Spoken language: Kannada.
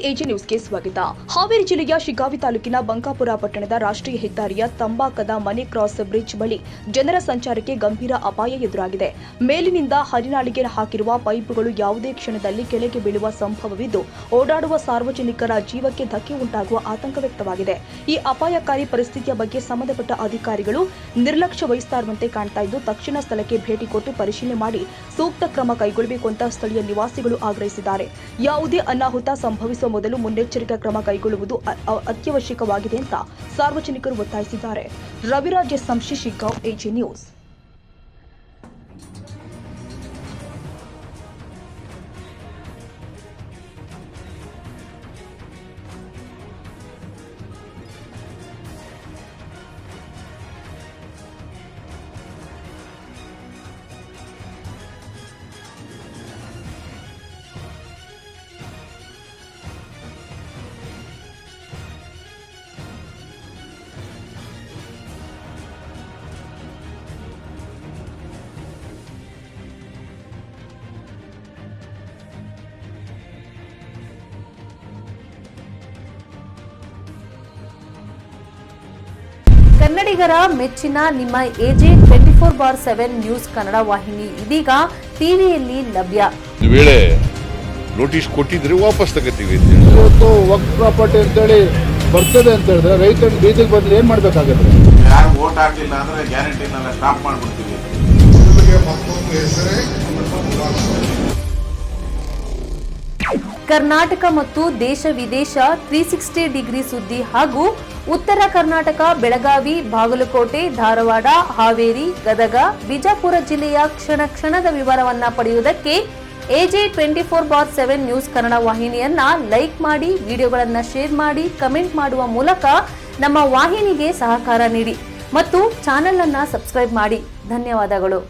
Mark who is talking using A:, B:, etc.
A: ಎಜಿ ನ್ಯೂಸ್ಗೆ ಸ್ವಾಗತ. ಹಾವೇರಿ ಜಿಲ್ಲೆಯ ಶಿಗ್ಗಾವಿ ತಾಲೂಕಿನ ಬಂಕಾಪುರ ಪಟ್ಟಣದ ರಾಷ್ಟ್ರೀಯ ಹೆದ್ದಾರಿಯ ತಂಬಾಕದ ಮನೆ ಕ್ರಾಸ್ ಬ್ರಿಡ್ಜ್ ಬಳಿ ಜನರ ಸಂಚಾರಕ್ಕೆ ಗಂಭೀರ ಅಪಾಯ ಎದುರಾಗಿದೆ. ಮೇಲಿನಿಂದ ಹರಿನಾಳಿಗೆ ಹಾಕಿರುವ ಪೈಪುಗಳು ಯಾವುದೇ ಕ್ಷಣದಲ್ಲಿ ಕೆಳಗೆ ಬೀಳುವ ಸಂಭವವಿದ್ದು, ಓಡಾಡುವ ಸಾರ್ವಜನಿಕರ ಜೀವಕ್ಕೆ ಧಕ್ಕೆ ಉಂಟಾಗುವ ಆತಂಕ ವ್ಯಕ್ತವಾಗಿದೆ. ಈ ಅಪಾಯಕಾರಿ ಪರಿಸ್ಥಿತಿಯ ಬಗ್ಗೆ ಸಂಬಂಧಪಟ್ಟ ಅಧಿಕಾರಿಗಳು ನಿರ್ಲಕ್ಷ್ಯ ವಹಿಸ್ತಾ ಇರುವಂತೆ ಕಾಣ್ತಾ ಇದ್ದು, ತಕ್ಷಣ ಸ್ಥಳಕ್ಕೆ ಭೇಟಿ ಕೊಟ್ಟು ಪರಿಶೀಲನೆ ಮಾಡಿ ಸೂಕ್ತ ಕ್ರಮ ಕೈಗೊಳ್ಳಬೇಕು ಅಂತ ಸ್ಥಳೀಯ ನಿವಾಸಿಗಳು ಆಗ್ರಹಿಸಿದ್ದಾರೆ. ಯಾವುದೇ ಅನಾಹುತ ಸಂಭವಿಸುವ ಮೊದಲು ಮುನ್ನೆಚ್ಚರಿಕಾ ಕ್ರಮ ಕೈಗೊಳ್ಳುವುದು ಅತ್ಯವಶ್ಯಕವಾಗಿದೆ ಅಂತ ಸಾರ್ವಜನಿಕರು ಒತ್ತಾಯಿಸಿದ್ದಾರೆ. Raviraj Samshi, Shiggaon, A G news.
B: ಕನ್ನಡಿಗರ ಮೆಚ್ಚಿನ ನಿಮ್ಮ ಎಜೆ 24/7 ನ್ಯೂಸ್ ಕನ್ನಡ ವಾಹಿನಿ ಇದೀಗ ಟಿವಿಯಲ್ಲಿ ಲಭ್ಯ.
C: ವೇಳೆ ನೋಟಿಸ್ ಕೊಟ್ಟಿದ್ರೆ ವಾಪಸ್ ತಗೋತೀವಿ.
D: ಇವತ್ತು ವಕ್ಫ್ ಪ್ರಾಪರ್ಟಿ ಅಂತೇಳಿ ಬರ್ತದೆ ಅಂತ ಹೇಳಿದ್ರೆ ರೈತರು ಬೀದಿಗೆ ಬಂದ್ರೆ ಏನ್ ಮಾಡ್ಬೇಕಾಗುತ್ತೆ?
E: ಯಾರು ವೋಟ್ ಹಾಕಿಲ್ಲ ಅಂದ್ರೆ ಗ್ಯಾರಂಟಿನೆಲ್ಲ ಸ್ಟಾಪ್ ಮಾಡ್ಬಿಡ್ತೀವಿ.
B: ಕರ್ನಾಟಕ ಮತ್ತು ದೇಶ ವಿದೇಶ 360 ಡಿಗ್ರಿ ಸುದ್ದಿ ಹಾಗೂ ಉತ್ತರ ಕರ್ನಾಟಕ, ಬೆಳಗಾವಿ, ಬಾಗಲಕೋಟೆ, ಧಾರವಾಡ, ಹಾವೇರಿ, ಗದಗ, ಬಿಜಾಪುರ ಜಿಲ್ಲೆಯ ಕ್ಷಣ ಕ್ಷಣದ ವಿವರವನ್ನ ಪಡೆಯುವುದಕ್ಕೆ ಎಜೆ 24/7 ನ್ಯೂಸ್ ಕನ್ನಡ ವಾಹಿನಿಯನ್ನ ಲೈಕ್ ಮಾಡಿ, ವಿಡಿಯೋಗಳನ್ನ ಶೇರ್ ಮಾಡಿ, ಕಮೆಂಟ್ ಮಾಡುವ ಮೂಲಕ ನಮ್ಮ ವಾಹಿನಿಗೆ ಸಹಕಾರ ನೀಡಿ ಮತ್ತು ಚಾನೆಲ್ ಅನ್ನ ಸಬ್ಸ್ಕ್ರೈಬ್ ಮಾಡಿ. ಧನ್ಯವಾದಗಳು.